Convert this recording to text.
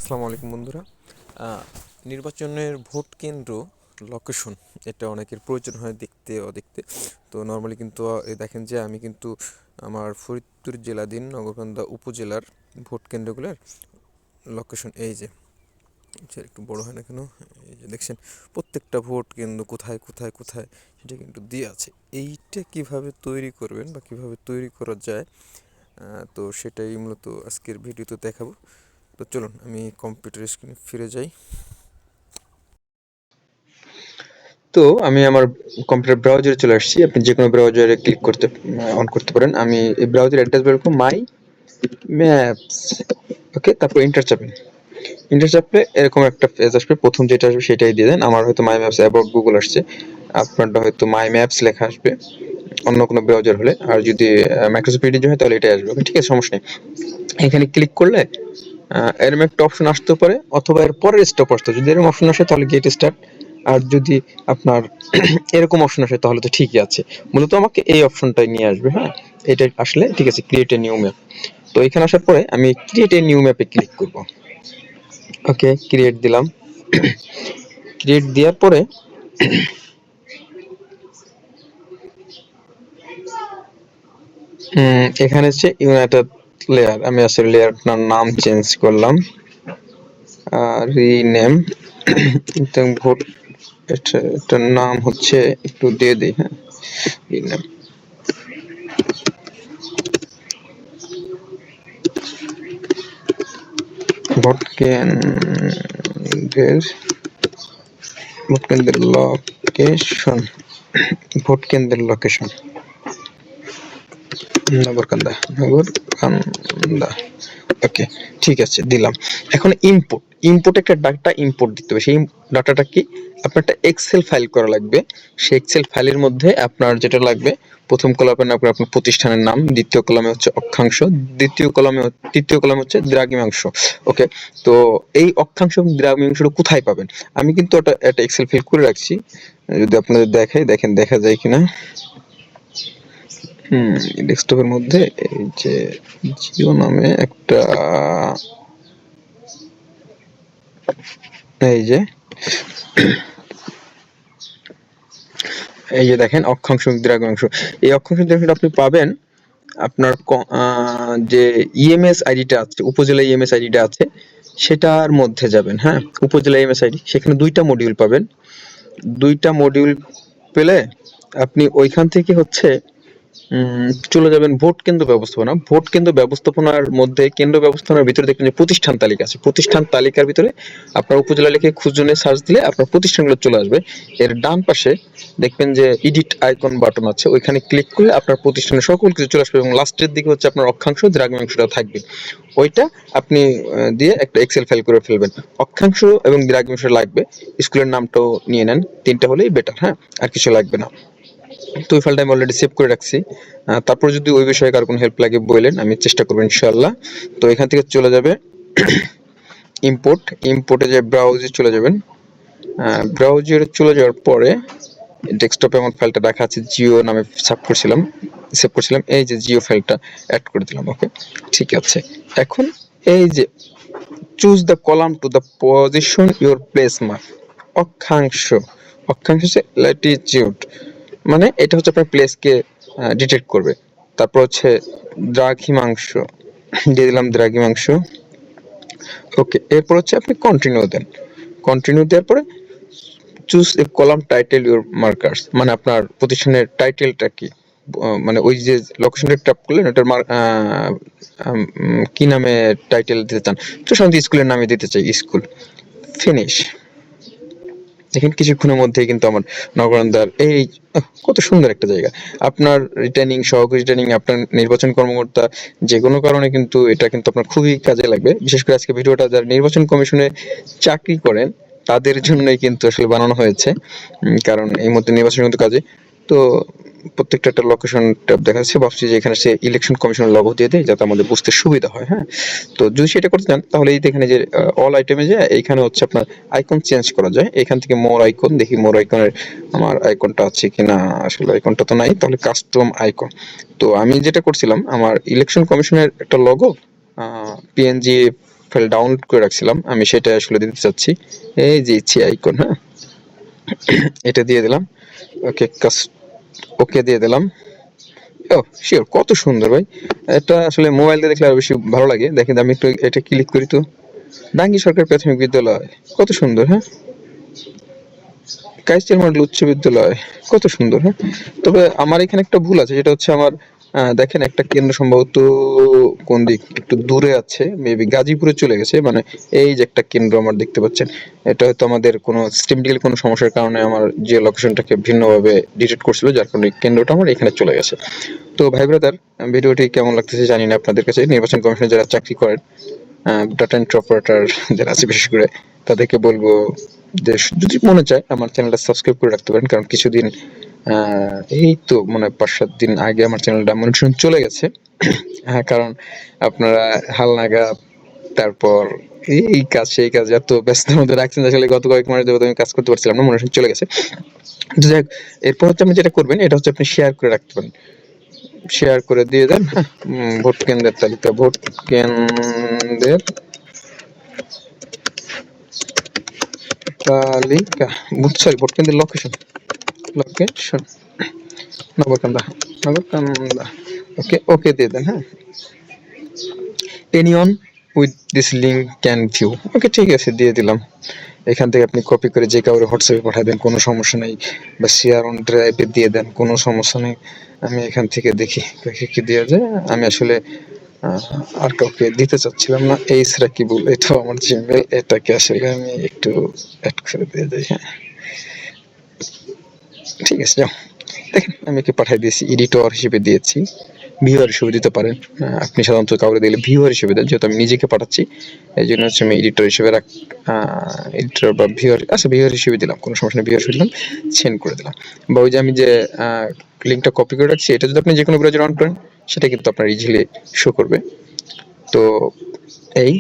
আসসালামু আলাইকুম বন্ধুরা। নির্বাচনের ভোট কেন্দ্র লোকেশন এটা অনেকের প্রয়োজন হয় দেখতে অদেখতে। তো নর্মালি কিন্তু দেখেন যে আমি কিন্তু আমার ফরিদপুর জেলাধীন নগরকান্দা উপজেলার ভোট কেন্দ্রগুলোর লোকেশন এই যে একটু বড় হয় না কেন, এই যে দেখছেন প্রত্যেকটা ভোট কেন্দ্র কোথায় কোথায় কোথায় সেটা কিন্তু দিয়ে আছে। এইটা কিভাবে তৈরি করবেন বা কিভাবে তৈরি করা যায়, তো সেটাই মূলত আজকের ভিডিওতে দেখাবো। তো চলুন আমি কম্পিউটার স্ক্রিনে ফিরে যাই। তো আমি আমার কম্পিউটার ব্রাউজারে চলে আসছি। আপনি যে কোনো ব্রাউজারে ক্লিক করতে অন করতে পারেন। আমি এই ব্রাউজার অ্যাড্রেস বের করব মাই ম্যাপস। ওকে, তারপর এন্টার চাপেন। এন্টার চাপলে এরকম একটা পেজ আসবে, প্রথম যেটা আসবে সেটাই দিয়ে দেন। আমার হয়তো মাই ম্যাপস অ্যাবাউট গুগল আসছে, আপনারটা হয়তো মাই ম্যাপস লেখা আসবে অন্য কোনো ব্রাউজার হলে। আর যদি মাইক্রোসফট এডিজ হয় তাহলে এটা আসবে। ঠিক আছে, সমস্যা নেই। এখানে ক্লিক করলে এরকম একটা অপশন আসতে পারে, অথবা এর পরের স্টপ আসতে। যদি এরকম অপশন আসে তাহলে গেট স্টার্ট, আর যদি আপনার এরকম অপশন আসে তাহলে তো ঠিকই আছে। মূলত আমাকে এই অপশনটাই নিয়ে আসবে। হ্যাঁ, এটা আসলে ঠিক আছে, ক্রিয়েট এ নিউ ম্যাপ। তো এখানে আসার পরে আমি ক্রিয়েট এ নিউ ম্যাপে ক্লিক করব। ওকে, ক্রিয়েট দিলাম। ক্রিয়েট দেওয়ার পরে এখানে হচ্ছে ইউনাইটেড লেয়ার। আমি আসলে লেয়ারটার নাম চেঞ্জ করলাম, রিনেম। ভোট এটার নাম হচ্ছে, একটু দিয়ে দিই। হ্যাঁ, রিনেম ভোট কেন্দ্রের ভোট কেন্দ্রের লোকেশন। ভোট কেন্দ্রের লোকেশন নগরকান্দা। নগরকান্দা। ওকে, ঠিক আছে, দিলাম। এখন ইম্পোর্ট একটা ডাটা ইম্পোর্ট দিতে হবে। সেই ডাটাটা কি, আপনার একটা এক্সেল ফাইল করা লাগবে। সেই এক্সেল ফাইলের মধ্যে আপনার যেটা লাগবে, প্রথম কলামে আপনার প্রতিষ্ঠানের নাম, দ্বিতীয় কলামে হচ্ছে অক্ষাংশ, তৃতীয় কলামে হচ্ছে দ্রাঘিমাংশ। ওকে, তো এই অক্ষাংশ এবং দ্রাঘিমাংশটা কোথায় পাবেন? আমি কিন্তু ওটা একটা এক্সেল ফাইল করে রাখছি, যদি আপনাদের দেখাই, দেখেন দেখা যায় কিনা। ডেস্কটপের মধ্যে এই যে জিও নামে একটা, এই যে দেখেন অক্ষাংশ দ্রাঘিমাংশ। এই অক্ষাংশ দ্রাঘিমাংশ আপনি পাবেন আপনার যে ইএমএস আইডিটা আছে, উপজেলা ইএমএস আইডিটা আছে, সেটার মধ্যে যাবেন। হ্যাঁ, উপজেলা ইএমএস আইডি, সেখানে দুইটা মডিউল পাবেন। দুইটা মডিউল পেলে আপনি ওইখান থেকে হচ্ছে চলে যাবেন ভোট কেন্দ্র ব্যবস্থাপনা। ভোট কেন্দ্র ব্যবস্থাপনার মধ্যে কেন্দ্র ব্যবস্থাপনার ভিতরে দেখবেন যে প্রতিষ্ঠান তালিকা আছে। প্রতিষ্ঠান তালিকার ভিতরে আপনার উপজেলা লিখে খুঁজে সার্চ দিলে আপনার প্রতিষ্ঠানগুলো চলে আসবে। এর ডান পাশে দেখবেন যে এডিট আইকন বাটন আছে, ওইখানে ক্লিক করলে আপনার প্রতিষ্ঠানের সকল কিছু চলে আসবে, এবং লাস্টের দিকে হচ্ছে আপনার অক্ষাংশ দ্রাঘিমাংশটা থাকবে। ওইটা আপনি দিয়ে একটা এক্সেল ফাইল করে ফেলবেন। অক্ষাংশ এবং দ্রাঘিমাংশ লাগবে, স্কুলের নামটাও নিয়ে নেন, তিনটা হলেই বেটার। হ্যাঁ, আর কিছু লাগবে না। তো ওই ফাইলটা আমি অলরেডি সেভ করে রাখছি। তারপর যদি ওই বিষয়ে কারো কোনো হেল্প লাগে বললেন, আমি চেষ্টা করবো ইনশাআল্লাহ। তো এখান থেকে চলে যাবে ইম্পোর্টে যে ব্রাউজে চলে যাবেন। ব্রাউজারে চলে যাওয়ার পরে ডেস্কটপে আমার ফাইলটা রাখা আছে, জিও নামে সেভ করছিলাম। এই যে জিও ফাইলটা অ্যাড করে দিলাম। ওকে, ঠিক আছে। এখন এই যে choose the column to the position your place mark. অক্ষাংশ হচ্ছে ল্যাটিটিউড, মানে এটা হচ্ছে আপনার প্লেসকে ডিটেক্ট করবে। তারপর হচ্ছে দ্রাঘিমাংশ, দিয়ে দিলাম দ্রাঘিমাংশ। ওকে, এরপর হচ্ছে আপনি কন্টিনিউ দেন। কন্টিনিউ দেওয়ার পরে choose a column title your markers, মানে আপনার প্রতিষ্ঠানের টাইটেলটা কি, মানে ওই যে লোকেশনটা ট্যাপ করলেন ওটার কি নামে টাইটেল দিতে চান। তো সাধারণত স্কুলের নামে দিতে চাই, স্কুল। ফিনিশ। দেখেন কিছুক্ষণের মধ্যেই কিন্তু আমার নগরান্দার এই কত সুন্দর একটা জায়গা। আপনার রিটার্নিং, সহকারী রিটার্নিং, আপনার নির্বাচন কর্মকর্তা, যে কোনো কারণে কিন্তু এটা কিন্তু আপনার খুবই কাজে লাগবে। বিশেষ করে আজকে ভিডিওটা যারা নির্বাচন কমিশনে চাকরি করেন তাদের জন্যই কিন্তু আসলে বানানো হয়েছে, কারণ এই মধ্যে নির্বাচন কিন্তু কাজে। তো প্রত্যেকটা একটা লোকেশন ট্যাব দেখা যাচ্ছে, ভাবছি যে এখানে সে ইলেকশন কমিশনের লগো দিয়ে দেয় যাতে আমাদের বুঝতে সুবিধা হয়। হ্যাঁ, তো যদি সেটা করতে চান তাহলে এই এখানে যে অল আইটেমে যায়, এইখানে হচ্ছে আপনার আইকন চেঞ্জ করা যায়। এখান থেকে মোর আইকন, দেখি মোর আইকনের আমার আইকনটা আছে কিনা। আসলে আইকনটা তো নাই, তাহলে কাস্টম আইকন। তো আমি যেটা করছিলাম, আমার ইলেকশন কমিশনের একটা লগো পিএনজি ফাইল ডাউনলোড করে রাখছিলাম, আমি সেটা আসলে দিতে চাচ্ছি। এই যে ইচ্ছে আইকন, হ্যাঁ, এটা দিয়ে দিলাম। ওকে, ওকে দিয়ে দিলাম। ও শিওর, কত সুন্দর ভাই! এটা আসলে মোবাইল দিয়ে দেখলে আরো বেশি ভালো লাগে। দেখেন আমি একটু এটা ক্লিক করি তো, ডাঙ্গি সরকারি প্রাথমিক বিদ্যালয়, কত সুন্দর, হ্যাঁ, কাইসের মডেল উচ্চ বিদ্যালয়, কত সুন্দর, হ্যাঁ। তবে আমার এখানে একটা ভুল আছে, যেটা হচ্ছে আমার দেখেন একটা কেন্দ্র সম্ভবত কোন দিক একটু দূরে আছে, মেবি গাজীপুরে চলে গেছে, মানে এই যে একটা কেন্দ্র আমার দেখতে পাচ্ছেন, এটা হয়তো আমাদের কোনো সিস্টেমেটিক্যালি কোনো সমস্যার কারণে আমার যে লোকেশনটাকে ভিন্নভাবে ডিটেক্ট করছিল, যার কারণে কেন্দ্রটা আমার এখানে চলে গেছে। তো ভাই ব্রাদার, ভিডিওটি কেমন লাগতেছে জানি না আপনাদের কাছে। নির্বাচন কমিশনে যারা চাকরি করেন, ডাটা এন্ট্রি অপারেটর যারা আছে বিশেষ করে, তাদেরকে বলবো যে যদি মনে চায় আমার চ্যানেলটা সাবস্ক্রাইব করে রাখতে পারেন, কারণ কিছুদিন এই তো মনে হয় 5-7 দিন আগে আমার চ্যানেলটা মনিটরিং চলে গেছে। হ্যাঁ, কারণ আপনারা হালনাগা, তারপর এই কাজ সেই কাজ এত ব্যস্তের মধ্যে রাখছেন, আসলে গত কয়েক মাস যাবত আমি কাজ করতে পারছিলাম না, মনিটরিং চলে গেছে। যাই হোক, এরপর হচ্ছে আপনি যেটা করবেন, এটা হচ্ছে আপনি শেয়ার করে রাখতে পারেন, শেয়ার করে দিয়ে দেন। হ্যাঁ, ভোট কেন্দ্রের তালিকা, ভোট কেন্দ্রের তালিকা, সরি, ভোট কেন্দ্রের location, location Nagarkanda, Nagarkanda. Okay, okay দিয়ে দেন। হ্যাঁ, anyone with this link can view. Okay, ঠিক আছে, দিয়ে দিলাম। এখান থেকে আপনি কপি করে যে কাউরে হোয়াটসঅ্যাপে পাঠিয়ে দেন, কোনো সমস্যা নেই, বা শেয়ার অন ড্রাইভে দিয়ে দেন, কোনো সমস্যা নেই। আমি এখান থেকে দেখি কাকে কি দেওয়া যায়। আমি আসলে আর কাউকে দিতে চাচ্ছিলাম না। এই রাকিবুল, এটাও আমার জিমেল, এটাকে আসলে আমি একটু অ্যাড করে দিয়ে যাই। হ্যাঁ, ঠিক আছে, যাও। দেখেন আমি একে পাঠিয়ে দিয়েছি, এডিটর হিসেবে দিয়েছি, ভিউয়ার হিসেবে দিতে পারেন। আপনি সাধারণত কাউকে দিলে ভিউয়ার হিসেবে দেন, যেহেতু আমি নিজেকে পাঠাচ্ছি এই জন্য হচ্ছে আমি এডিটর হিসেবে এডিটর বা ভিউয়ার, আচ্ছা ভিউয়ার হিসেবে দিলাম, কোনো সমস্যা নেই, ভিউয়ার হিসেবে দিলাম, সেন্ড করে দিলাম। বা ওই যে আমি যে লিঙ্কটা কপি করে রাখছি, এটা যদি আপনি যে কোনো ব্রাউজার অন করেন, সেটা কিন্তু আপনার ইজিলি শো করবে। তো এই